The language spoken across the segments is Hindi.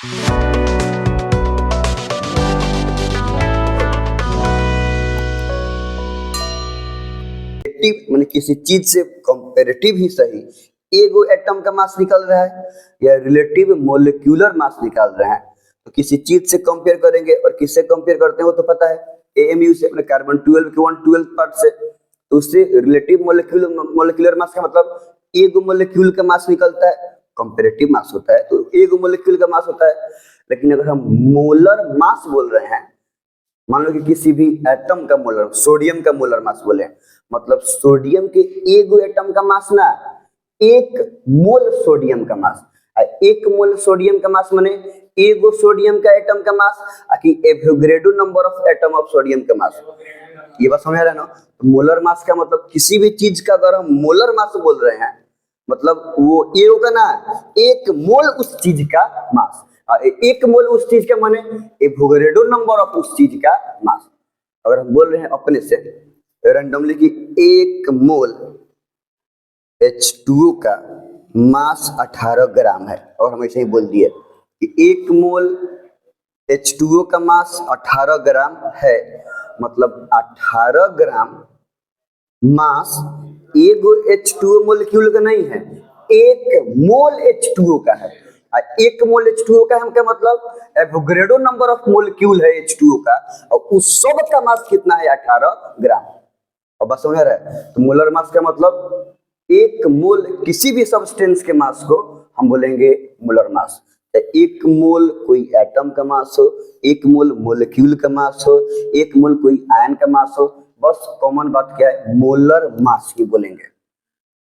मैंने किसी चीज से कंपेरेटिव ही सही एगो एटम का मास निकल रहा है या रिलेटिव मोलिक्यूलर मास निकाल रहे हैं, तो किसी चीज से कंपेयर करेंगे और किससे कंपेयर करते हैं वो तो पता है, एएमयू से, अपने कार्बन 12 के 1/12 पार्ट से, तो उससे रिलेटिव मोलिक्यूलर मास का मतलब एगो मोलिक्यूल का मास निकलता है, कंपेरेटिव मास होता है, तो एगो मोलिक्यूल का मास होता है। लेकिन अगर हम मोलर मास बोल रहे हैं, मान लो कि किसी भी एटम का मोलर, सोडियम का मोलर मास बोले, मतलब सोडियम के एगो एटम का मास ना, एक मोल सोडियम का मास, एक मोल सोडियम का मास माने एगो सोडियम का एटम का मास, कि Avogadro number of atom of sodium का मास। ये बात समझ आ रहा है ना? तो मोलर मास का मतलब किसी भी चीज का अगर हम मोलर मास बोल रहे हैं, मतलब वो एगो का ना, एक मोल उस चीज का मास, एक मोल उस चीज का माने एवोगैड्रो नंबर ऑफ उस चीज का मास। अगर हम बोल रहे हैं अपने से रैंडमली कि एक मोल H2O का मास 18 ग्राम है, और हम ऐसे ही बोल दिए कि एक मोल H2O का मास 18 ग्राम है, मतलब 18 ग्राम मास एगो H2O मोलिक्यूल का नहीं है, एक मोल H2O का है। एक मोल H2O का हम क्या मतलब एवोगैड्रो नंबर ऑफ मोलिक्यूल है H2O का, और उस सब का मास कितना है 18 ग्राम। और बस समझ रहा है? तो मोलर मास का मतलब एक मोल किसी भी सब्सटेंस के मास को हम बोलेंगे मोलर मास। एक मोल कोई एटम का मास हो, एक मोल मोलिक्यूल का मास हो, एक मोल कोई आयन का मास हो, बस कॉमन बात क्या है, मोलर मास ही बोलेंगे।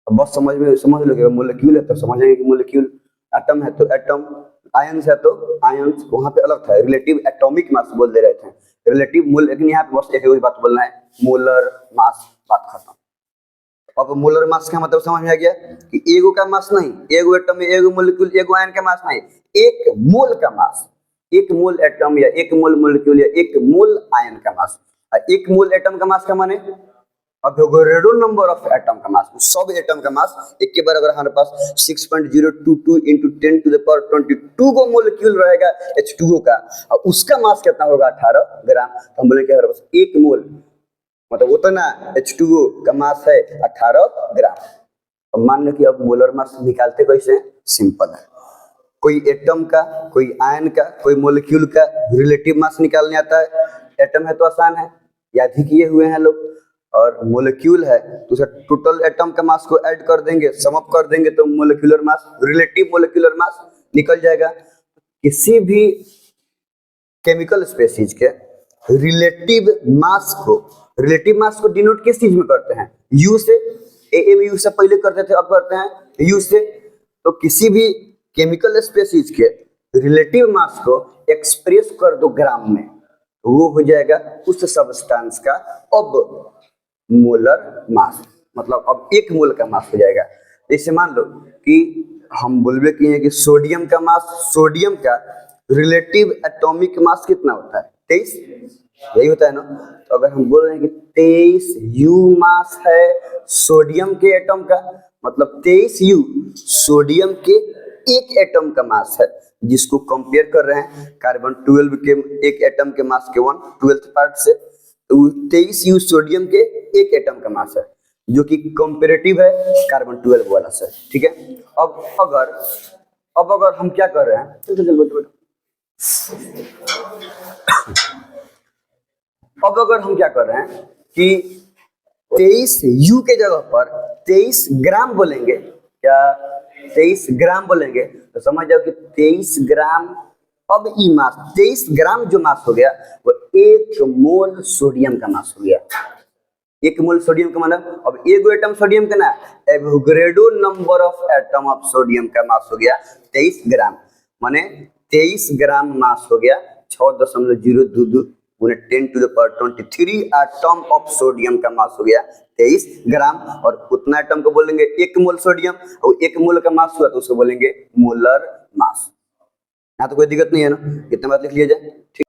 बस समझ लो, मोलिक्यूल है तो समझेंगे कि मोलिक्यूल, एटम है तो एटम, आयंस है तो आयंस, वहां पे अलग था, रिलेटिव एटॉमिक मास बोल दे रहे थे, रिलेटिव मोल, लेकिन यहाँ पे बस एक ही बात बोलना है, मोलर मास, बात खत्म। अब मोलर मास का मतलब समझ में आ गया कि एगो का मास नहीं, एगो एटम में एगो मोलिक्यूल एगो आयन का मास नहीं, एक मोल का मास, एक मोल एटम या एक मोल मोलिक्यूल या एक मोल आयन का मास। एक मोल एटम का मास का माने एवोगैड्रो नंबर ऑफ एटम का मास, सब एटम का मास एक के बराबर हमारे पास 6.022 into 10 to the power 22 को मोलिक्यूल रहेगा H2O का, और उसका मास कितना होगा 18 ग्राम। तो हम बोले कि हमारे पास एक मोल मतलब उतना H2O का मास है 18 ग्राम। अब मान लो कि अब मोलर मास निकालते कैसे, सिंपल है, कोई एटम का, कोई आयन का, कोई मोलिक्यूल का रिलेटिव मास निकालने आता है। एटम है तो आसान है, याद ही किए हुए हैं लोग, और मोलिक्यूल है तो उसे टोटल एटम का मास को ऐड कर देंगे, सम अप कर देंगे तो मोलिक्यूलर मास, रिलेटिव मोलिक्यूलर मास निकल जाएगा। किसी भी केमिकल स्पीशीज के रिलेटिव मास को डिनोट किस चीज में करते हैं, यू से, एएमयू से पहले करते थे, अब करते हैं यू से। तो किसी भी केमिकल स्पीशीज के रिलेटिव मास को एक्सप्रेस कर दो ग्राम में, वो हो जाएगा उस सब्सटेंस का अब मोलर मास, मतलब अब एक मोल का मास हो जाएगा। जैसे मान लो कि हम बोलबे किए हैं कि सोडियम का मास, सोडियम का रिलेटिव एटॉमिक मास कितना होता है 23, यही होता है ना। तो अगर हम बोल रहे हैं कि 23 यू मास है सोडियम के एटम का, मतलब 23 यू सोडियम के एक एटम का मास है, जिसको कंपेयर कर रहे हैं कार्बन 12 के एक एटम के मास के 1/12 पार्ट से। तो 23 यू सोडियम के एक एटम का मास है, जो कि कंपेरेटिव है कार्बन 12 वाला से, ठीक है। अब अगर हम क्या कर रहे हैं, अब अगर हम क्या कर रहे हैं कि 23 यू के जगह पर 23 ग्राम बोलेंगे, क्या 23 ग्राम बोलेंगे, तो समझ जाओ कि 23 ग्राम, अब ई मास 23 ग्राम जो मास हो गया वो एक मोल सोडियम का मास हो गया। एक मोल सोडियम का मतलब अब एगो एटम सोडियम का ना, Avogadro number of atom of sodium का मास हो गया 23 ग्राम, माने 23 ग्राम मास हो गया 6.022 10 to the power 23 atom of sodium का मास हो गया 23 ग्राम। और उतना एटम को बोलेंगे एक मोल सोडियम, और एक मोल का मास हुआ तो उसको बोलेंगे मोलर मास। यहाँ तो कोई दिक्कत नहीं है ना, इतना बात लिख लिया जाए, ठीक।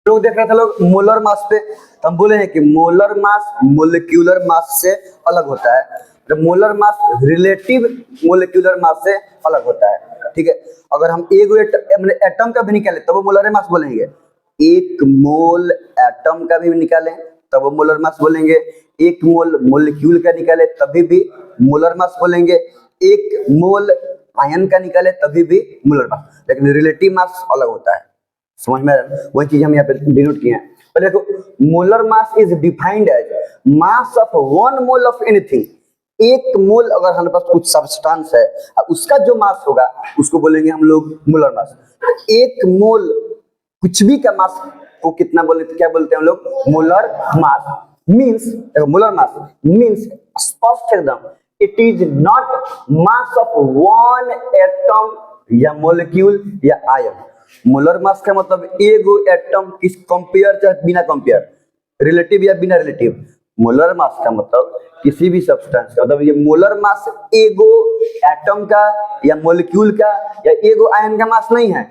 लोग देख रहे थे लोग मोलर मास पे, तो हम बोले हैं कि मोलर मास मोलिक्यूलर मास से अलग होता है। तो मोलर मास रिलेटिव मोलिक्यूलर मास से अलग होता है, ठीक है। अगर हम एक एटम का भी निकालें तब वो मोलर मास बोलेंगे, एक मोल एटम का भी निकालें तब वो मोलर मास बोलेंगे, एक मोल मोलिक्यूल का निकाले तभी भी मोलर मास बोलेंगे, एक मोल आयन का निकाले तभी भी मोलर मास, लेकिन रिलेटिव मास अलग होता है। समझ में आ रहा है? वही चीज हम यहाँ पे डिनोट किए हैं। पर देखो, molar mass is defined as mass of 1 mole of anything. एक मोल अगर हमारे पास कुछ सब्सटेंस है उसका जो मास होगा उसको बोलेंगे हम लोग मोलर मास। एक मोल कुछ भी का मास को कितना बोले, क्या बोलते हैं हम लोग? Molar mass. Means molar mass means स्पष्ट एकदम, it is not mass of 1 atom या मोलिक्यूल या आयन। मोलर मास का मतलब एगो एटम किस कंपेयर चाहे बिना कंपेयर, रिलेटिव या बिना रिलेटिव। मोलर मास का मतलब किसी भी सब्सटेंस का, मतलब ये मोलर मास एगो एटम का या मोलिक्यूल का या एगो आयन का मास नहीं है।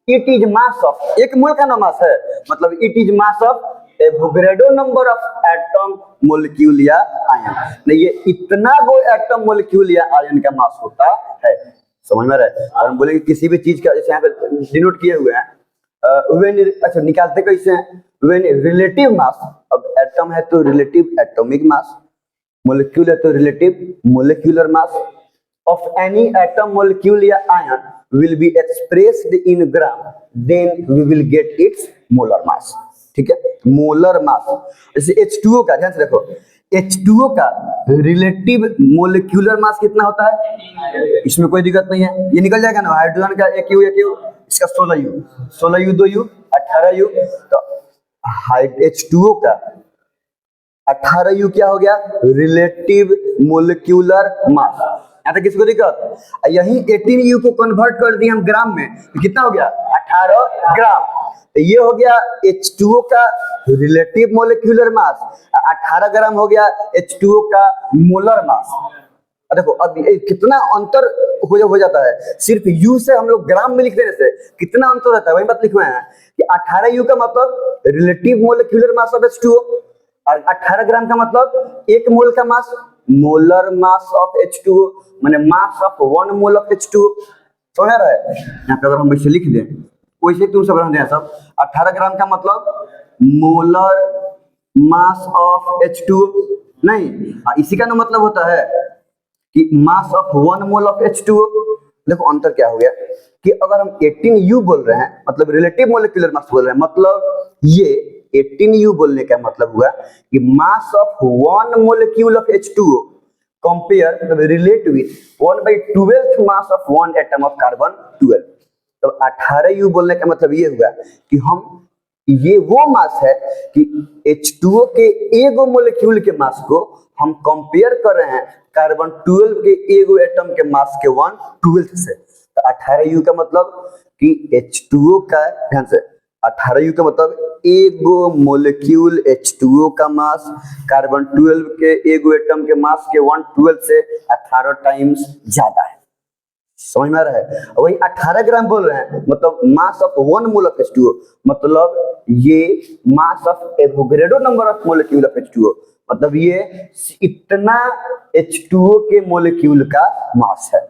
इट इज मास ऑफ, एक मोल का ना मास है, मतलब it is mass of Avogadro number of atom molecule या आयन। नहीं, ये इतना गो एटम मोलिक्यूल या आयन का मास होता है। समझ में आ रहा है? और हम बोलेंगे किसी भी चीज का, जैसे यहाँ पे डिनोट किए हुए हैं अच्छा निकालते कैसे हैं? व्हेन रिलेटिव मास, अब एटम है तो रिलेटिव एटॉमिक मास, मोलिक्यूल है तो relative molecular mass of any atom molecule या ion will be expressed in gram, then we will get its molar mass। ठीक है, मोलर मास। जैसे H2O का, ध्यान से देखो, H2O का रिलेटिव मोलिक्यूलर मास कितना होता है? इसमें कोई दिक्कत नहीं है, ये निकल जाएगा ना। हाइड्रोजन का एक यू इसका 16U 2U 18U, तो H2O का 18U क्या हो गया? रिलेटिव मोलिक्यूलर मास। यहाँ तक किसको दिक्कत? यही 18U को कन्वर्ट कर दिए हम ग्राम में, तो कितना हो गया? 18 ग्राम। तो ये हो गया H2O का रिलेटिव मोलिक्यूलर मास, 18 ग्राम हो गया H2O का मोलर मास। देखो अब कितना अंतर हो जाता है, सिर्फ U से हम लोग ग्राम में लिख देने से कितना अंतर रहता है। वही बात लिखवाए हैं कि 18U का मतलब relative molecular mass of H2O, और 18 ग्राम का मतलब एक मोल का मास, मोलर मास ऑफ H2O, माने मास ऑफ 1 मोल ऑफ H2O। समझ रहा है? यहाँ पे अगर हम वैसे लिख दें, वैसे तुम सब रख दें सब, 18 ग्राम का मतलब मोलर मास ऑफ H2O नहीं, इसी का ना मतलब होता है कि मास ऑफ 1 मोल ऑफ H2O। देखो अंतर क्या हो गया कि अगर हम 18U बोल रहे हैं मतलब रिलेटिव मोलिक्यूलर मास बोल रहे हैं, मतलब ये 18U बोलने का मतलब हुआ कि मास of 1 molecule of H2O compare relate with 1/12 mass of 1 atom of carbon 12। तो 18U बोलने का मतलब ये हुआ कि हम ये वो मास है कि H2O के एगो मोलिक्यूल के मास को हम कंपेयर कर रहे हैं कार्बन 12 के एगो एटम के मास के 1/12 से। तो 18U का मतलब कि H2O का, ध्यान से, 18U का मतलब एगो मोलिक्यूल H2O का मास कार्बन 12 के एगो एटम के मास के 1/12 से 18 टाइम्स ज्यादा है। समझ में आ रहा है? वही 18 ग्राम बोल रहे हैं मतलब मास ऑफ 1 मोल ऑफ H2O, मतलब ये mass of Avogadro number of molecule of H2O, मतलब ये इतना H2O के मोलिक्यूल का मास है।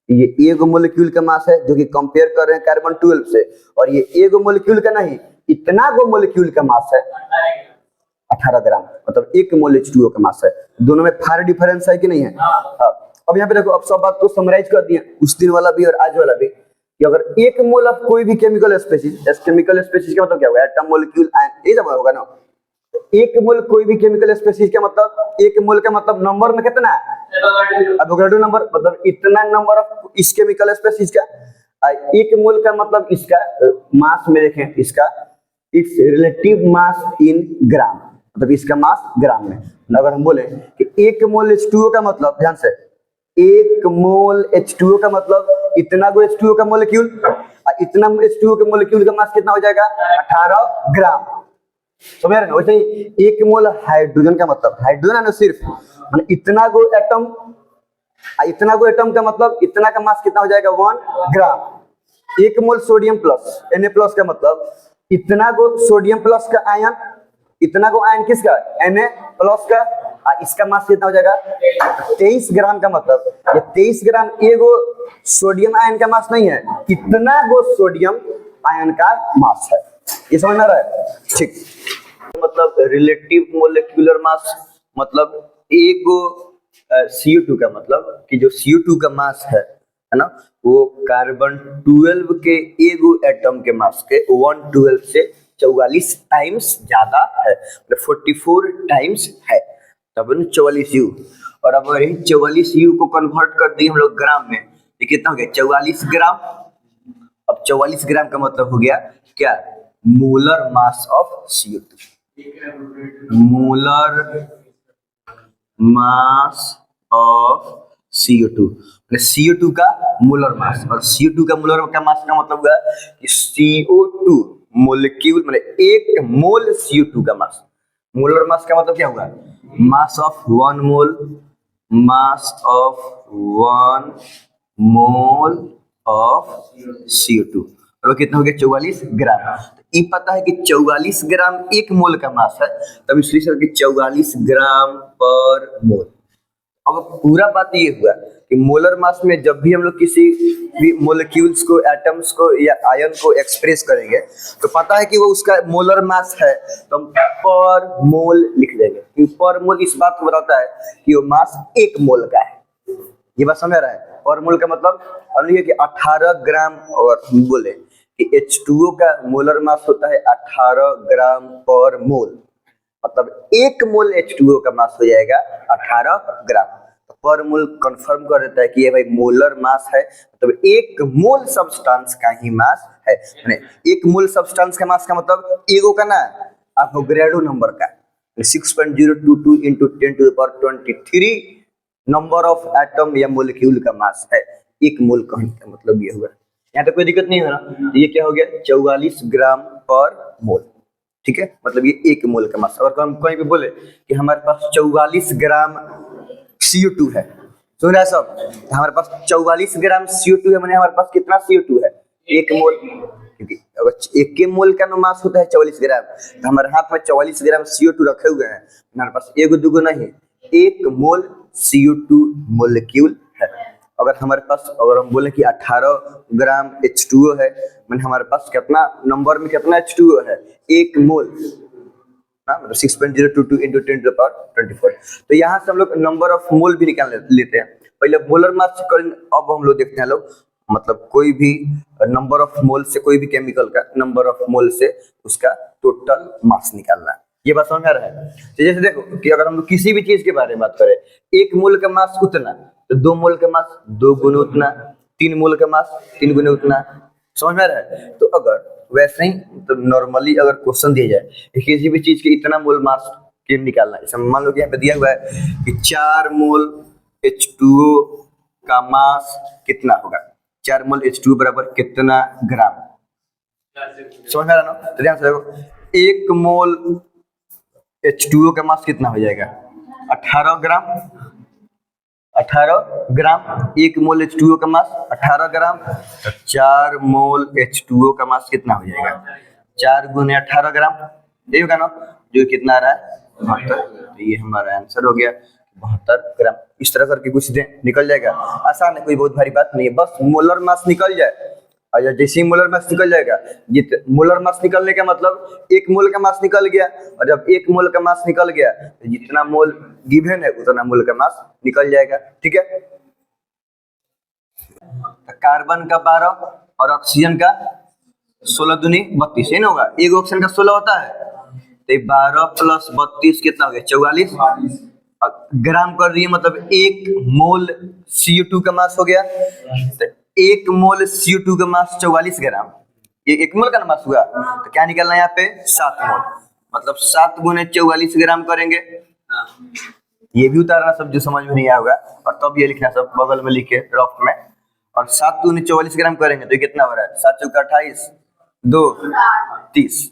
ये एगो मोलिक्यूल का मास है जो कि कंपेयर कर रहे हैं कार्बन 12 से, और ये एगो मोलिक्यूल का नहीं, इतना गो मोलिक्यूल का मास है 18 ग्राम, मतलब 1 मोल H2O का मास है। दोनों में फार डिफरेंस है कि नहीं है? अब यहाँ पे देखो, अब सब बात को समराइज कर दिया, उस दिन वाला भी और आज वाला भी, कि अगर 1 मोल ऑफ कोई भी केमिकल स्पीशीज, केमिकल स्पीशीज का मतलब क्या होगा? एटम मोलिक्यूल आयन, ये सब होगा ना। 1 मोल कोई भी केमिकल स्पीशीज का मतलब, 1 मोल का मतलब नंबर में कितना है? एवोगैड्रो नंबर, मतलब इतना नंबर ऑफ इस केमिकल स्पीशीज का। 1 मोल का मतलब इसका मास में देखें, इसका इट्स रिलेटिव मास इन ग्राम, मतलब इसका मास ग्राम में। अगर हम बोले कि 1 मोल H2O का मतलब, ध्यान से, 1 मोल H2O का मतलब इतना गो H2O का मोलिक्यूल, इतना H2O के मोलिक्यूल का मास कितना हो जाएगा? 18 ग्राम। समझ रहे हैं? वैसे ही 1 मोल हाइड्रोजन का मतलब, हाइड्रोजन है ना सिर्फ, मतलब इतना गो एटम, इतना गो एटम का मतलब इतना का मास कितना हो जाएगा? 1 ग्राम। 1 मोल सोडियम प्लस Na प्लस का मतलब इतना गो सोडियम प्लस का आयन, इतना गो आयन किसका? Na प्लस का, इसका मास कितना हो जाएगा 23 ग्राम का मतलब ये 23 ग्राम एगो सोडियम आयन का मास नहीं है, कितना गो सोडियम आयन का मास है, ये समझ में आ रहा है? ठीक, मतलब रिलेटिव मोलिक्यूलर मास मतलब एक गो CO2 का मतलब कि जो CO2 का मास है ना, वो कार्बन 12 के एगो एटम के मास के 112 से 44 टाइम्स ज्यादा है, मतलब 44 टाइम्स है, तब 44 U। और अब यही 44 U को कन्वर्ट कर दिए हम लोग ग्राम में, ये कितना हो गया 44 ग्राम। अब 44 ग्राम का मतलब हो गया क्या, molar mass of CO2, molar mass of CO2, CO2 का मोलर मास। और CO2 का मोलर का मास का मतलब हुआ कि CO2 मोलिक्यूल मतलब एक मोल CO2 का मास। मोलर मास का मतलब क्या हुआ, मास of 1 mole, mass of 1 mole of CO2, और वो कितना हो गया 44 ग्राम। ये पता है कि 44 ग्राम एक मोल का मास है, तब इसलिए सर कि 44 ग्राम पर मोल। अब पूरा बात ये हुआ कि मोलर मास में जब भी हम लोग किसी भी मोलिक्यूल्स को, एटम्स को या आयन को एक्सप्रेस करेंगे तो पता है कि वो उसका मोलर मास है, तो हम पर मोल लिख देंगे, क्योंकि पर मोल इस बात को बताता है कि वो मास एक मोल का है। ये बात समझ रहा है? पर मोल का मतलब हम लिखे कि 18 ग्राम, और हम बोले कि H2O का मोलर मास होता है 18 ग्राम पर मोल, मतलब एक मोल H2O का मास हो जाएगा 18 ग्राम। तो पर मोल कंफर्म कर देता है कि ये भाई मोलर मास है, मतलब एक मोल सब्सटेंस का ही मास है। एक मोल सब्सटेंस का मास का मतलब एगो का ना आपको ग्रेडो नंबर का 6.022 इंटू 10⁻23 नंबर ऑफ एटम या मोलिक्यूल का मास है। एक मोल कहने का मतलब ये हुआ। यहाँ तक कोई दिक्कत नहीं है ना? ये क्या हो गया 44 ग्राम पर मोल, ठीक है, मतलब ये एक मोल का मास। अगर हम कहीं पे बोले कि हमारे पास 44 ग्राम CO2 है, सुन रहा है सब, हमारे पास 44 ग्राम CO2 है, माने हमारे पास कितना CO2 है, एक मोल, क्योंकि अगर एक के मोल का मास होता है 44 ग्राम, तो हमारे हाथ में 44 ग्राम CO2 रखे हुए हैं, हमारे पास एगो दूगो नहीं, एक मोल CO2 मोलिक्यूल है। अगर हमारे पास, अगर हम बोले कि 18 ग्राम H2O है, मैंने हमारे पास कितना नंबर में कितना H2O है, एक मोल, मतलब 6.022 इंटू 10⁻24। तो यहाँ से हम लोग नंबर ऑफ मोल भी निकाल लेते हैं। पहले मोलर मास, अब हम लोग देखते हैं लोग, मतलब कोई भी नंबर ऑफ मोल से, कोई भी केमिकल का नंबर ऑफ मोल से उसका टोटल मास निकालना है। ये बात समझ आ रहा है? तो जैसे देखो कि अगर हम लोग किसी भी चीज के बारे में बात करें, एक मोल का मास उतना, तो 2 मोल का मास 2 गुना उतना, 3 मोल का मास 3 गुना उतना, समझ में आ रहा है? तो अगर वैसे ही तो नॉर्मली अगर क्वेश्चन दिया जाए कि किसी भी चीज के इतना मोल मास के निकालना है, जैसे मान लो कि यहाँ पे दिया हुआ है कि 4 मोल H2O का मास कितना होगा, 4 मोल H2O बराबर कितना ग्राम, समझ में आ रहा ना? तो ध्यान से देखो, 1 मोल H2O का मास कितना हो जाएगा 18 ग्राम, 18 ग्राम, 1 मोल H2O का मास 18 ग्राम, तो 4 मोल H2O का मास कितना हो जाएगा 4 गुने 18 ग्राम, ये होगा ना, जो कितना आ रहा है 72। तो ये हमारा आंसर हो गया 72 ग्राम। इस तरह करके कुछ निकल जाएगा, आसान है, कोई बहुत भारी बात नहीं है, बस मोलर मास निकल जाए। और जैसे ही मोलर मास निकल जाएगा, मोलर मास निकलने का मतलब 1 मोल का मास निकल गया, और जब 1 मोल का मास निकल गया तो जितना मोल गिवन है उतना मोल का मास निकल जाएगा, ठीक है। तो कार्बन का 12 और ऑक्सीजन का 16 दूनी 32, है ना होगा, एक ऑक्सीजन का 16 होता है, तो 12 प्लस 32 कितना हो गया 44 ग्राम कर दिए, मतलब 1 मोल CO2 का मास हो गया। तो 1 मोल CO2 का मास 44 ग्राम, ये 1 मोल का मास हुआ, तो क्या निकलना है यहाँ पे 7 मोल, मतलब 7 गुने 44 ग्राम करेंगे। ये भी उतारना सब जो समझ में नहीं आया होगा, और तब ये लिखना सब बगल में लिखे रफ में, और 7 गुने 44 ग्राम करेंगे तो ये कितना हो रहा है 7 चौका 28, 2 30,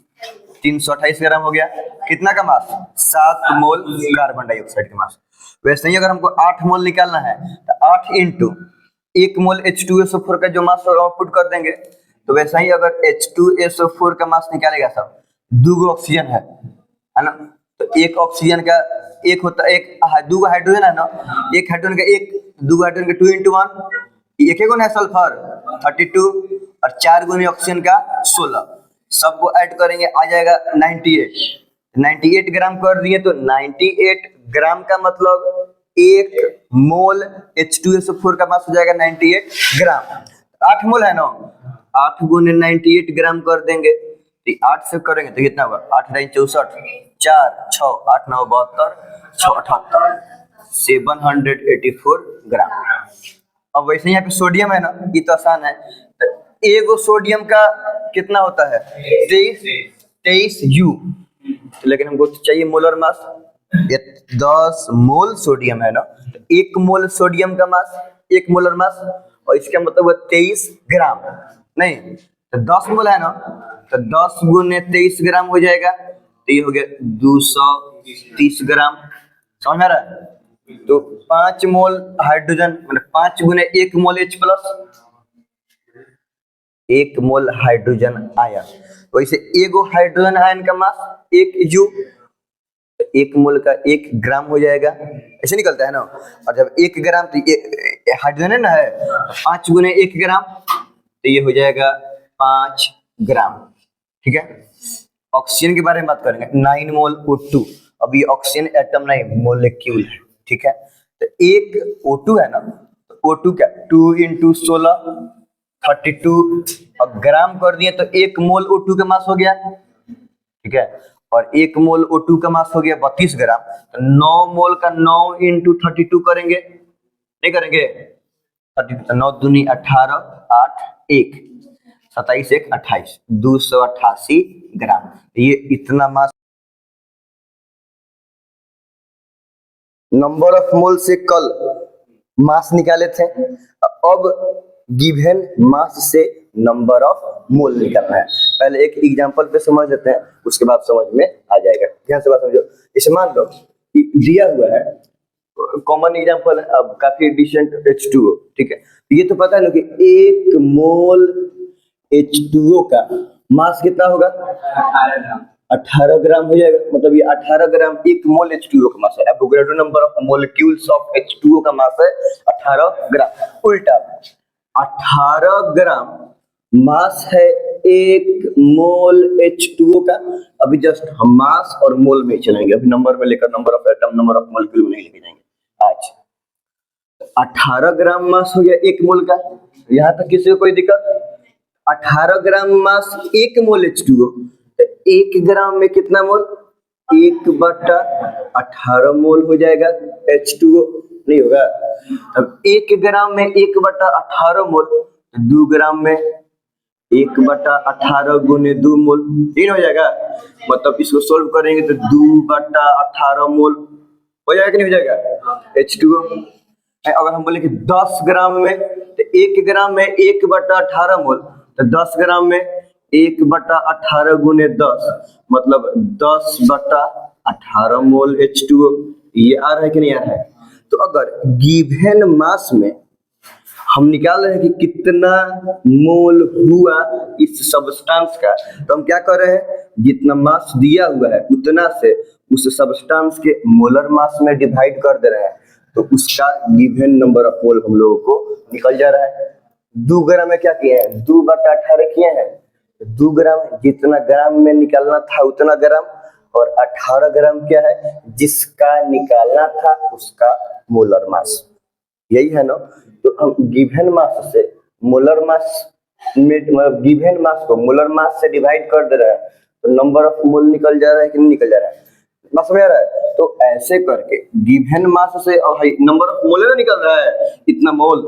328 ग्राम हो गया, कितना का मास 7 मोल कार्बन डाइऑक्साइड का मास। वैसे ही अगर हमको 8 मोल निकालना है तो 8 इंटू 1 मोल H2SO4 का जो मास आउटपुट कर देंगे, तो वैसा ही अगर H2SO4 का मास निकालेगा सब, 2 ऑक्सीजन है ना, तो तो एक ऑक्सीजन का एक होता, एक दो हाइड्रोजन है ना, एक हाइड्रोजन का एक, दो हाइड्रोजन का 2 into 1, एक गुना है सल्फर 32 और 4 गुने ऑक्सीजन का 16, सबको ऐड करेंगे आ जाएगा 98। 98 ग्राम कर दिए तो 98 ग्राम का मतलब एक मोल H2SO4 का मास हो जाएगा 98 ग्राम। 8 मोल है ना, 8 गुने 98 ग्राम कर देंगे तो 8 से करेंगे तो कितना होगा, 8 9 64, 4 6 8 9 72, 6 78, 784 ग्राम। अब वैसे यहाँ पे सोडियम है ना, ये तो आसान है, तो एगो सोडियम का कितना होता है 23 U, लेकिन हमको चाहिए मोलर मास, ये 10 मोल सोडियम है ना, तो 1 मोल सोडियम का मास 1 मोलर मास, और इसका मतलब हुआ 23 ग्राम, नहीं तो 10 मोल है ना, तो 10 गुने 23 ग्राम हो जाएगा, तो ये हो गया 230 ग्राम। समझ में आ रहा है? तो 5 मोल हाइड्रोजन मतलब 5 गुने 1 मोल H प्लस 1 मोल हाइड्रोजन आयन, वैसे एगो हाइड्रोजन आयन का मास 1 U, 1 मोल का 1 ग्राम हो जाएगा, ऐसे निकलता है ना। और जब 1 ग्राम तो हाइड्रोजन है ना, है 5 गुने 1 ग्राम, तो ये हो जाएगा 5 ग्राम। ठीक है, ऑक्सीजन के बारे में बात करेंगे, 9 मोल O2, अब ये ऑक्सीजन एटम नहीं मोलिक्यूल है। ठीक है, तो एक O2 है ना, तो O2 क्या 2 into 16 32, और ग्राम कर दिए तो 1 मोल O2 का मास हो गया। ठीक है, और 1 मोल O2 का मास हो गया 32 ग्राम, तो 9 मोल का 9 into 32 करेंगे, नहीं करेंगे 9 दूनी 18, 8 1 27 1 28, 288 ग्राम, ये इतना मास। नंबर ऑफ मोल से कल मास निकाले थे, अब गिवन मास से नंबर ऑफ मोल निकालना है। पहले एक एग्जांपल पे समझ लेते हैं, उसके बाद समझ में आ जाएगा। ध्यान से बात समझो, इसे मान लो कि दिया हुआ है, कॉमन एग्जांपल है, अब काफी डिसेंट H2O। ठीक है, ये तो पता है ना कि 1 मोल H2O का मास कितना होगा 18 ग्राम हो जाएगा, मतलब ये 18 ग्राम 1 मोल H2O का मास है। Avogadro number of molecules of H2O का मास है 18 ग्राम। उल्टा 18 ग्राम मास है 1 मोल H2O का। अभी जस्ट हम मास और मोल में चलेंगे, अभी नंबर में लेकर number of atom number of molecule में नहीं लेके जाएंगे। आज 18 ग्राम मास हो गया 1 मोल का, यहाँ तक किसी को कोई दिक्कत? 18 ग्राम मास 1 मोल H2O, 1 ग्राम में कितना मोल 1/18 मोल हो जाएगा H2O, नहीं होगा? अब 1 ग्राम में 1/18 मोल, 2 ग्राम में 1/18 गुने 2 मोल 3 हो जाएगा। मतलब इसको सोल्व करेंगे तो 2/18 मोल हो जाएगा कि नहीं हो जाएगा H2O। अगर हम बोले कि 10 ग्राम में, तो 1 ग्राम में 1/18 मोल, तो 10 ग्राम में 1/18 गुने 10, मतलब 10/18 मोल H2O। ये आ रहा है कि नहीं आ रहा है? तो अगर गिवन मास में हम निकाल रहे हैं कि कितना मोल हुआ इस सब्सटेंस का, तो हम क्या कर रहे हैं, जितना मास दिया हुआ है उतना से उस सब्सटेंस के मोलर मास में डिवाइड कर दे रहे हैं, तो उसका गिवन नंबर ऑफ मोल हम लोगों को निकल जा रहा है। 2 ग्राम में क्या किए हैं, 2/18 किए हैं, 2 ग्राम जितना ग्राम में निकालना था उतना ग्राम, और 18 ग्राम क्या है जिसका निकालना था उसका मोलर मास, यही है ना। तो हम गिवन मास से मोलर मास में, मतलब गिवन मास को मोलर मास से डिवाइड कर दे रहा है, तो नंबर ऑफ मोल निकल जा रहा है कि नहीं निकल जा रहा है, बस में आ रहा है। तो ऐसे करके गिवन मास से नंबर ऑफ मोल निकल रहा है इतना मोल।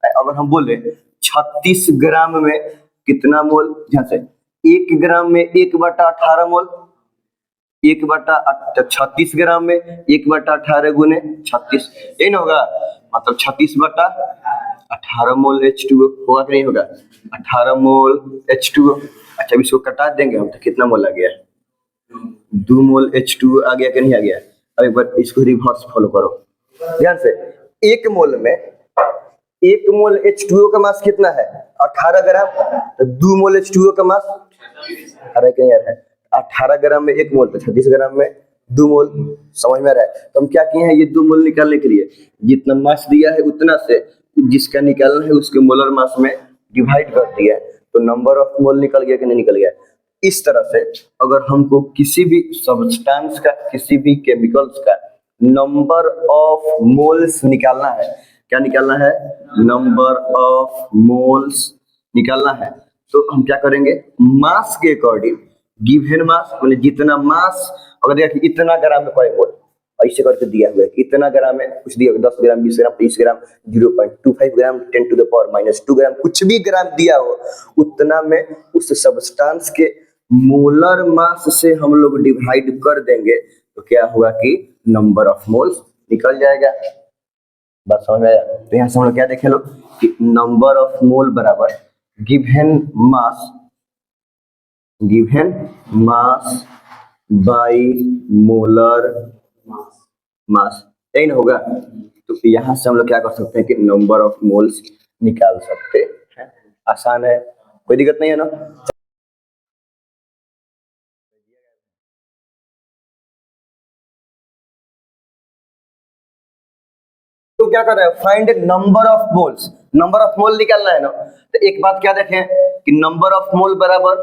अगर हम बोले 36 ग्राम में कितना मोल, जहाँ से 1 ग्राम में 1/18 मोल, 36 ग्राम में 1/18 गुने 36, यही ना होगा, मतलब 36/18 मोल H2O होगा कि नहीं होगा, 18 मोल H2O। अच्छा, इसको कटा देंगे हम तो कितना मोल आ गया, 2 मोल H2O आ गया कि नहीं आ गया। अब एक बार इसको रिवर्स फॉलो करो ध्यान से। 1 मोल में 1 मोल H2O का मास कितना है 18 ग्राम, तो 2 मोल H2O का मास अरे कहीं यार है 18 ग्राम में 1 मोल, तो 36 ग्राम में 2 मोल। समझ में आ रहा है? तो हम क्या किए हैं, ये 2 मोल निकालने के लिए जितना मास दिया है उतना से जिसका निकालना है उसके मोलर मास में डिवाइड कर दिया, तो नंबर ऑफ मोल निकल गया कि नहीं निकल गया। इस तरह से अगर हमको किसी भी सब्सटेंस का, किसी भी केमिकल्स का नंबर ऑफ मोल्स निकालना है, क्या निकालना है, नंबर ऑफ मोल्स निकालना है, तो हम क्या करेंगे, मास के अकॉर्डिंग गिवन मास, मतलब जितना मास, अगर देखिए इतना ग्राम में कोई मोल ऐसे करके दिया हुआ है, इतना ग्राम में कुछ दिया 10 ग्राम 20 ग्राम 30 ग्राम 0.25 ग्राम 10 टू द पावर -2 ग्राम, कुछ भी ग्राम दिया हो उतना में उस सब्सटेंस के मोलर मास से हम लोग डिवाइड कर देंगे, तो क्या हुआ कि नंबर ऑफ मोल्स निकल जाएगा। बात समझ में आया? तो यहाँ से हम लोग क्या देखे लोग कि नंबर ऑफ मोल बराबर गिवन मास बाय मोलर मास, यही ना होगा। तो यहाँ से हम लोग क्या कर सकते हैं कि नंबर ऑफ मोल्स निकाल सकते हैं, आसान है, कोई दिक्कत नहीं है ना। तो क्या कर रहे हैं, find number of moles, number of mole निकालना है ना। तो एक बात क्या देखें कि नंबर ऑफ मोल बराबर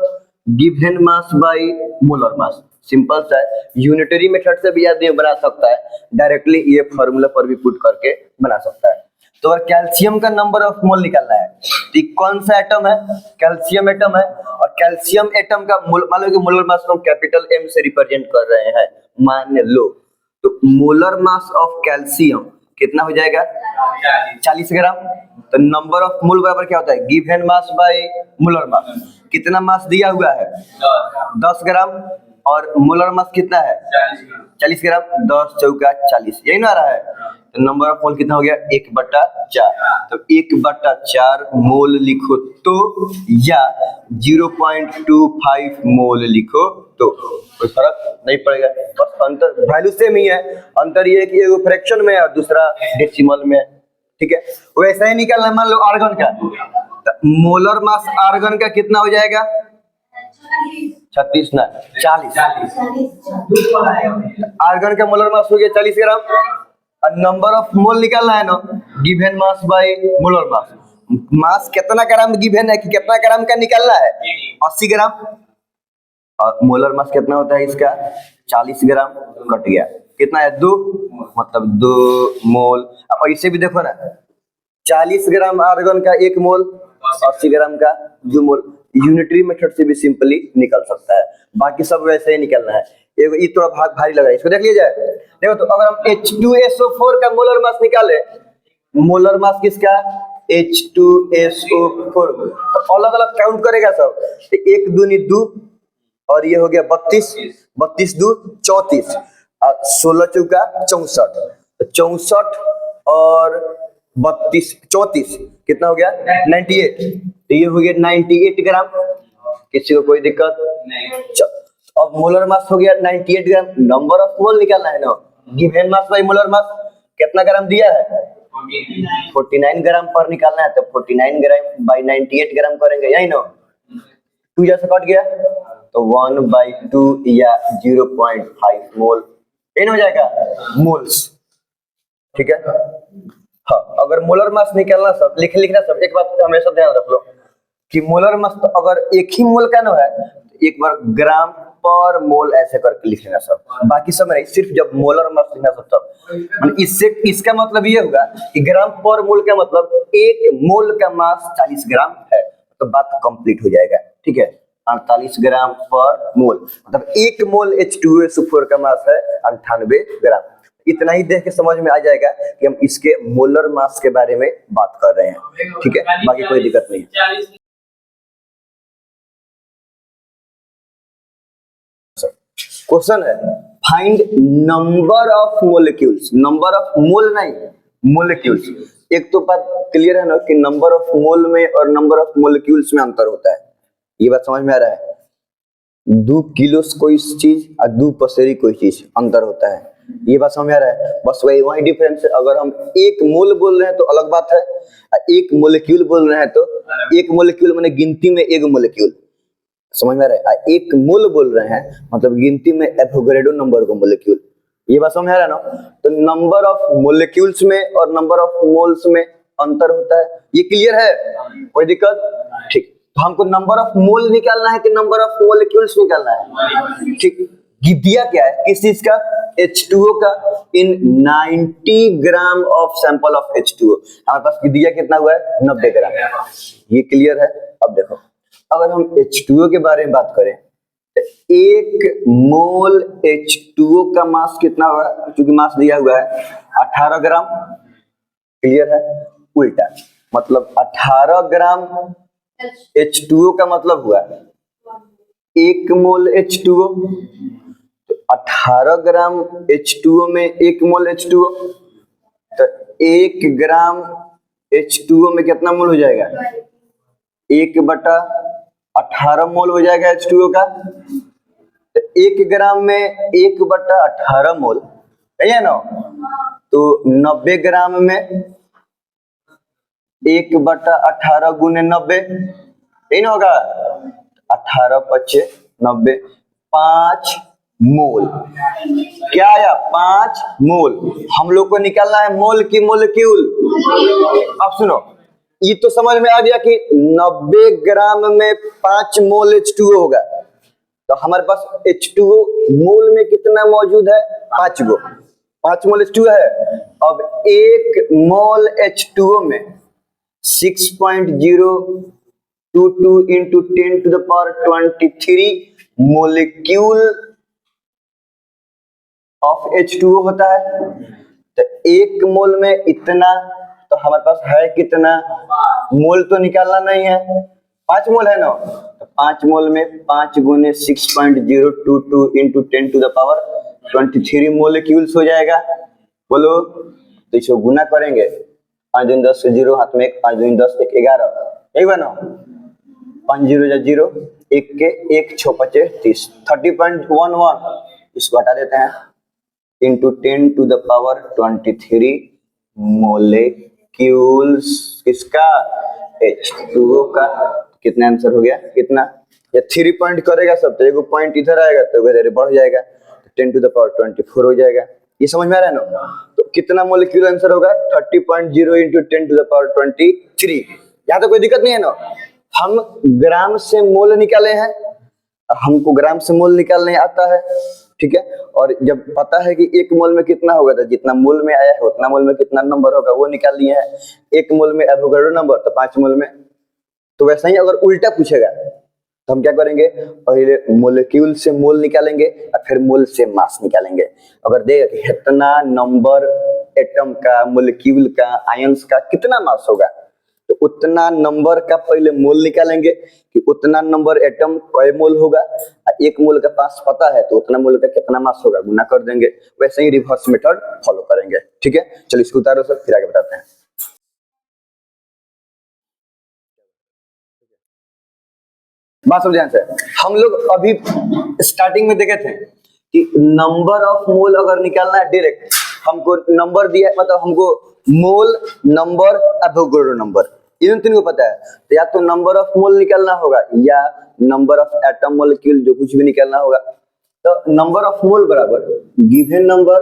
given mass by molar mass, simple सा है, यूनिटरी मेथड से भी आदमी बना सकता है, डायरेक्टली ये फॉर्मूला पर भी पुट करके बना सकता है। तो अगर कैल्शियम का नंबर ऑफ मोल निकालना है तो कौन सा एटम है, कैल्शियम एटम है, और कैल्शियम एटम का मान लो कि मोलर मास को हम कैपिटल M से रिप्रेजेंट कर रहे हैं, मान लो, तो मोलर मास ऑफ कैल्शियम कितना हो जाएगा, 40 ग्राम। तो नंबर ऑफ मोल बराबर क्या होता है, गिवन मास बाय मोलर मास, कितना मास दिया हुआ है 10 ग्राम, और मोलर मास कितना है 40 ग्राम, 10 चौका 40, यही ना आ रहा है। तो नंबर ऑफ मोल कितना हो गया, 1/4, तो 1/4 मोल लिखो तो, या 0.25 मोल लिखो तो, कोई फर्क नहीं पड़ेगा, बस अंतर वैल्यू सेम ही है, अंतर ये है कि एगो फ्रैक्शन में और दूसरा डेसिमल में, ठीक है। वैसा ही निकालना, मान लो आर्गन का, तो मोलर मास आर्गन का कितना हो जाएगा, 36 ना 40, आर्गन का मोलर मास हो गया 40 ग्राम, और नंबर ऑफ मोल निकालना है ना, given mass by molar mass, mass कितना ग्राम गिवन है कि कितना ग्राम का निकालना है, 80 ग्राम, और मोलर मास कितना होता है इसका 40 ग्राम, कट गया कितना है 2, मतलब 2 मोल। अब ऐसे भी देखो ना, 40 ग्राम आर्गन का 1 मोल, 80 ग्राम का 2 मोल, यूनिटरी मेथड से भी सिंपली निकल सकता है, बाकी सब वैसे ही निकलना है। ये थोड़ा भारी लगा, इसको देख लीजिए, देखो तो अगर हम H2SO4 का मोलर मास निकाले, मोलर मास किसका, H2SO4, तो अलग अलग काउंट करेगा सब, 1 दूनी 2, और ये हो गया 32, 32 2 34, और 16 चौका 64, तो 64 और 32 34 कितना हो गया 98, तो ये हो गया 98 ग्राम, किसी को कोई दिक्कत नहीं। अब मोलर मास हो गया 98 ग्राम, नंबर ऑफ मोल निकालना है ना, गिवन मास बाय मोलर मास कितना ग्राम दिया है 49 ग्राम पर निकालना है, तो 49 ग्राम बाय 98 ग्राम करेंगे, यही ना, 2 जैसे कट गया तो 1/2 या 0.5 मोल, ये हो जाएगा मोल्स, ठीक है। हाँ, अगर मोलर मास निकालना सब लिखना सब, एक बात हमेशा ध्यान रख लो कि मोलर मास तो अगर एक ही मोल का ना है, एक बार ग्राम पर मोल ऐसे करके लिख लेना सब, बाकी सब नहीं, सिर्फ जब मोलर मास लिखना सब तब, इससे इसका मतलब ये होगा कि ग्राम पर मोल का मतलब 1 मोल का मास 40 ग्राम है, तो बात कंप्लीट हो जाएगा, ठीक है। 48 ग्राम पर मोल, मतलब 1 मोल H2SO4 का मास है 98 ग्राम। इतना ही देख के समझ में आ जाएगा कि हम इसके मोलर मास के बारे में बात कर रहे हैं, ठीक है, बाकी कोई दिक्कत नहीं है। क्वेश्चन है, find number of molecules, number of mole नहीं मोलिक्यूल्स। एक तो बात क्लियर है ना कि नंबर ऑफ मोल में और नंबर ऑफ मोलिक्यूल्स में अंतर होता है, ये बात समझ में आ रहा है। 2 किलो कोई चीज और 2 पसेरी कोई चीज अंतर होता है, ये बात समझ में आ रहा है, बस वही डिफरेंस है। अगर हम 1 मोल बोल रहे हैं तो अलग बात है, 1 मोलिक्यूल बोल रहे हैं तो 1 मोलिक्यूल माने गिनती में 1 मोलिक्यूल, समझ में आ रहा है? एक मोल बोल रहे हैं मतलब गिनती में एवोगैड्रो नंबर को मोलिक्यूल, ये बात समझ आ रहा है ना? तो नंबर ऑफ मोलिक्यूल्स में और नंबर ऑफ मोल्स में अंतर होता है, ये क्लियर है? कोई दिक्कत? ठीक, तो हमको नंबर ऑफ मोल निकालना है कि नंबर ऑफ मोलिक्यूल्स निकालना है? ठीक, दिया क्या है किस चीज का? H2O का, इन 90 gram of sample of H2O। हमारे पास दिया कितना हुआ है? 90 ग्राम। ये क्लियर है? अब देखो, अगर हम H2O के बारे में बात करें तो 1 मोल H2O का मास कितना होगा? क्योंकि मास दिया हुआ है 18 ग्राम। क्लियर है? उल्टा मतलब 18 ग्राम H2O का मतलब हुआ 1 मोल H2O। 18 ग्राम H2O में 1 मोल H2O, तो 1 ग्राम H2O में कितना मोल हो जाएगा? 1/18 मोल हो जाएगा H2O का। तो 1 ग्राम में 1/18 मोल है ना, तो 90 ग्राम में 1/18 गुने 90 यही ना होगा? 18×5 = 90, 5 मोल। क्या आया? 5 मोल। हम लोग को निकालना है मोल की मोलिक्यूल। अब सुनो, ये तो समझ में आ गया कि 90 ग्राम में 5 मोल H2O होगा, तो हमारे पास H2O मोल में कितना मौजूद है? 5 गो। 5 मोल H2O है। अब 1 मोल H2O में 6.022 into 10⁻23 मोलिक्यूल ऑफ H2O होता है। तो 1 मोल में इतना, तो हमारे पास है कितना? मोल तो निकालना नहीं है, 5 मोल है ना, तो 5 मोल में 5 गुने 6.022 into 10⁻23 मोलिक्यूल्स हो जाएगा। बोलो, तो इसको गुना करेंगे, 5 दूनी 10 से 0 हाथ में 1, 5 दूनी 10, 1 11, एक बनो 5 0 जा 0, 1 के 1 6 5 30, 30.11। इसको हटा देते हैं, into 10⁻23 मोलिक्यूल्स किसका? H2O का। कितना आंसर हो गया? कितना? या 3 पॉइंट करेगा सब तो एगो पॉइंट इधर आएगा तो इधर बढ़ जाएगा, 10⁻24 हो जाएगा। ये समझ में आ रहा है ना? तो कितना मोलिक्यूल आंसर होगा? 30.0 into 10⁻23। यहाँ तो कोई दिक्कत नहीं है ना? हम ग्राम से मोल निकाले हैं, हमको ग्राम से मोल निकालने आता है, ठीक है। और जब पता है कि 1 मोल में कितना होगा, तो जितना मोल में आया है उतना मोल में कितना नंबर होगा वो निकाल लिए हैं। 1 मोल में एवोगैड्रो नंबर, तो 5 मोल में। तो वैसा ही अगर उल्टा पूछेगा तो हम क्या करेंगे? पहले मोलिक्यूल से मोल निकालेंगे और फिर मोल से मास निकालेंगे। अगर देगा कि कितना नंबर एटम का, मोलिक्यूल का, आयंस का कितना मास होगा, तो उतना नंबर का पहले मोल निकालेंगे कि उतना नंबर एटम कई मोल होगा। 1 मोल का पास पता है तो उतना मोल का कितना मास होगा गुना कर देंगे। वैसे ही रिवर्स मेथड फॉलो करेंगे, ठीक है। चलो इसको उतारो सर, फिर आगे बताते हैं। बात समझ से हम लोग अभी स्टार्टिंग में देखे थे कि नंबर ऑफ मोल अगर निकालना है डायरेक्ट, हमको नंबर दिया है, मतलब हमको मोल नंबर एवोगैड्रो नंबर, इन तीन को पता है, तो या तो नंबर ऑफ मोल निकालना होगा या नंबर ऑफ एटम मॉलिक्यूल जो कुछ भी निकालना होगा। तो नंबर ऑफ मोल बराबर given number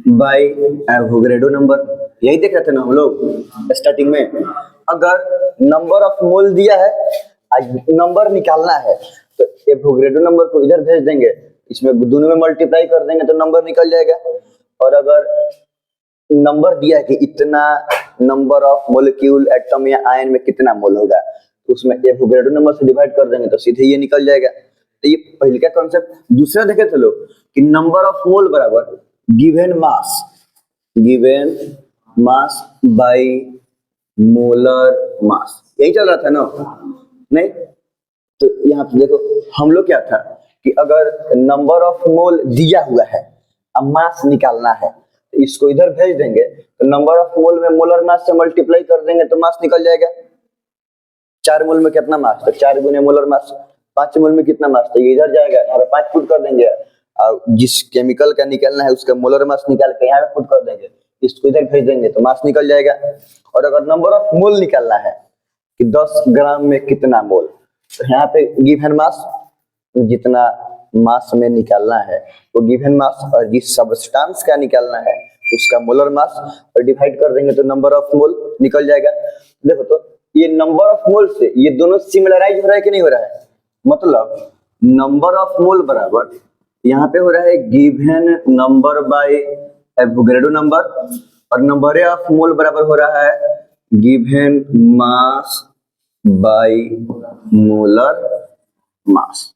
by Avogadro number, यही देख रहे थे ना हम लोग स्टार्टिंग में। अगर नंबर ऑफ मोल दिया है, नंबर निकालना है, तो एवोगैड्रो नंबर को इधर भेज देंगे, इसमें दोनों में मल्टीप्लाई कर देंगे तो नंबर निकल जाएगा। और अगर नंबर दिया है कि इतना नंबर ऑफ मॉलिक्यूल एटम या आयन में कितना मोल होगा, तो उसमें एवोगैड्रो नंबर से डिवाइड कर देंगे तो सीधे ये निकल जाएगा। तो ये पहले का कॉन्सेप्ट। दूसरा देखे थे लोग कि नंबर ऑफ मोल बराबर गिवन मास बाय मोलर मास, यही चल रहा था ना? नहीं, तो यहाँ पे देखो हम लोग क्या था कि अगर नंबर ऑफ मोल दिया हुआ है, अब मास निकालना है, तो इसको इधर भेज देंगे, तो नंबर ऑफ मोल में मोलर मास से मल्टीप्लाई कर देंगे तो मास निकल जाएगा। 4 मोल में कितना मास, तो 4 गुने मोलर मास। 5 मोल में कितना मास, तो ये इधर जाएगा, यहाँ पे 5 पुट कर देंगे, और जिस केमिकल का निकालना है उसका मोलर मास निकाल के यहाँ पे पुट कर देंगे, इसको इधर भेज देंगे तो मास निकल जाएगा। और अगर नंबर ऑफ मोल निकालना है कि 10 ग्राम में कितना मोल, तो यहाँ पे गिवन मास, जितना मास में निकालना है वो गिवन मास, और जिस सब्सटेंस का निकालना है उसका मोलर मास, और डिवाइड कर देंगे तो नंबर ऑफ मोल निकल जाएगा। देखो तो ये नंबर ऑफ मोल से ये दोनों सिमिलराइज हो रहा है कि नहीं हो रहा है, मतलब नंबर ऑफ मोल बराबर यहाँ पे हो रहा है given number by Avogadro number, और नंबर ऑफ मोल बराबर हो रहा है गिवन मास बाय मोलर मास।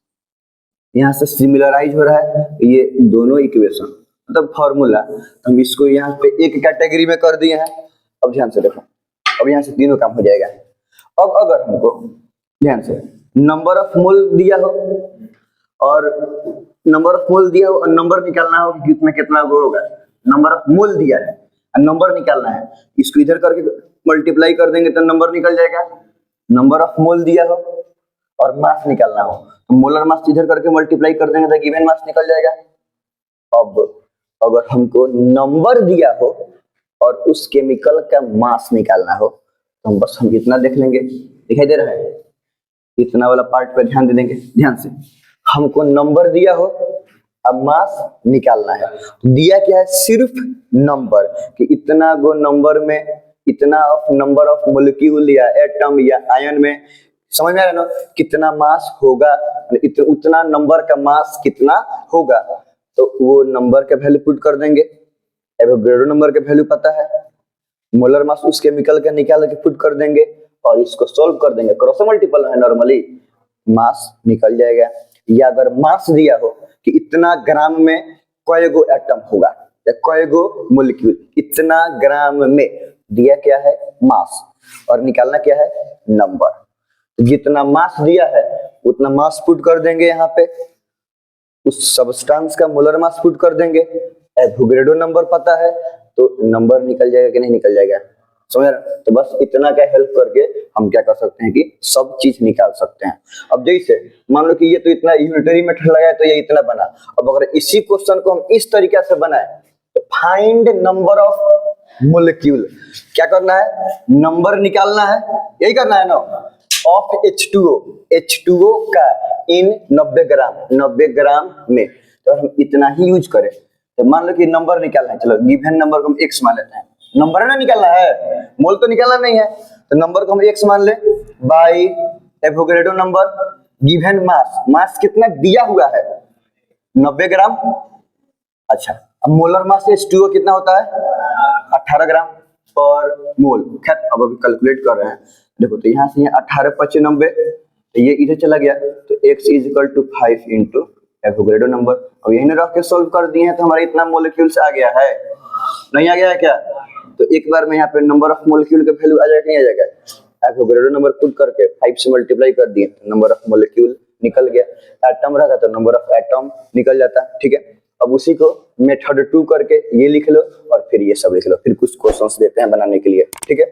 यहाँ से सिमिलराइज हो रहा है ये दोनों इक्वेशन, मतलब फॉर्मूला। हम इसको यहाँ पे एक कैटेगरी में कर दिए हैं। अब ध्यान से देखो, अब यहाँ से तीनों काम हो जाएगा। अब अगर हमको ध्यान से नंबर ऑफ मोल दिया हो और नंबर निकालना हो कि कितना कितना होगा, नंबर ऑफ मोल दिया है और नंबर निकालना है, इसको इधर करके मल्टीप्लाई कर देंगे तो नंबर निकल जाएगा। नंबर ऑफ मोल दिया हो और मास निकालना हो तो मोलर मास इधर करके मल्टीप्लाई कर देंगे तो गिवन मास निकल जाएगा। अब अगर हमको नंबर दिया हो और उस केमिकल का मास निकालना हो तो हम इतना देख लेंगे, दिखाई दे रहा है, इतना वाला पार्ट पे ध्यान दे देंगे। ध्यान से, हमको नंबर दिया हो अब मास निकालना है, तो दिया क्या है, सिर्फ नंबर कि इतना गो नंबर में इतना ऑफ नंबर ऑफ मोलिक्यूल या एटम या आयन में, समझ में आ रहा है ना, कितना मास होगा, उतना नंबर का मास कितना होगा, तो वो नंबर का वैल्यू पुट कर देंगे। एवोगैड्रो नंबर का वैल्यू पता है, मोलर मास उस केमिकल का निकाल के पुट कर देंगे और इसको सॉल्व कर देंगे। क्रॉस मल्टीपल है नॉर्मली, मास निकल जाएगा। या अगर मास दिया हो कि इतना ग्राम में कई गो एटम होगा या कई गो मोलिक्यूल, इतना ग्राम में दिया क्या है, मास, और निकालना क्या है, नंबर। जितना मास दिया है उतना मास पुट कर देंगे यहाँ पे, उस सब्सटेंस का मोलर मास पुट कर देंगे। एवोगैड्रो नंबर पता है तो नंबर निकल जाएगा कि नहीं निकल जाएगा, समझ रहे? तो बस इतना का हेल्प करके हम क्या कर सकते हैं कि सब चीज निकाल सकते हैं। अब जैसे मान लो कि ये तो इतना यूनिटरी मेथड लगाया तो ये इतना बना, अब अगर इसी क्वेश्चन को हम इस तरीके से बनाए तो फाइंड नंबर ऑफ मोलिक्यूल, क्या करना है, नंबर निकालना है, यही करना है ना, ऑफ H2O का इन 90 ग्राम में। तो हम इतना ही यूज करें तो मान लो कि नंबर निकालना है, चलो गिवन नंबर को हम x मान लेते हैं, नंबर है ना निकालना है, मोल तो निकालना नहीं है, तो नंबर को हम x मान ले bye Avogadro number given mass कितना दिया हुआ है 90 ग्राम। अच्छा, अब मोलर मास H2O कितना होता है 18 ग्राम पर मोल। खैर अब अभी कैलकुलेट कर रहे हैं, देखो तो यहाँ से 18 × 5 = 90, तो ये इधर चला गया तो x = 5 × एवोगैड्रो नंबर। अब यही रख के सोल्व कर दिए हैं तो हमारा इतना मोलिक्यूल्स आ गया है, नहीं आ गया है क्या? तो एक बार में यहाँ पे नंबर ऑफ मोलिक्यूल का वैल्यू आ जाएगा नहीं आ जाएगा, एवोगैड्रो नंबर पुट करके 5 से मल्टीप्लाई कर दिए तो नंबर ऑफ मोलिक्यूल निकल गया। एटम रहता तो नंबर ऑफ एटम निकल जाता, ठीक है। अब उसी को मेथड 2 करके ये लिख लो और फिर ये सब लिख लो, फिर कुछ क्वेश्चंस देते हैं बनाने के लिए, ठीक है।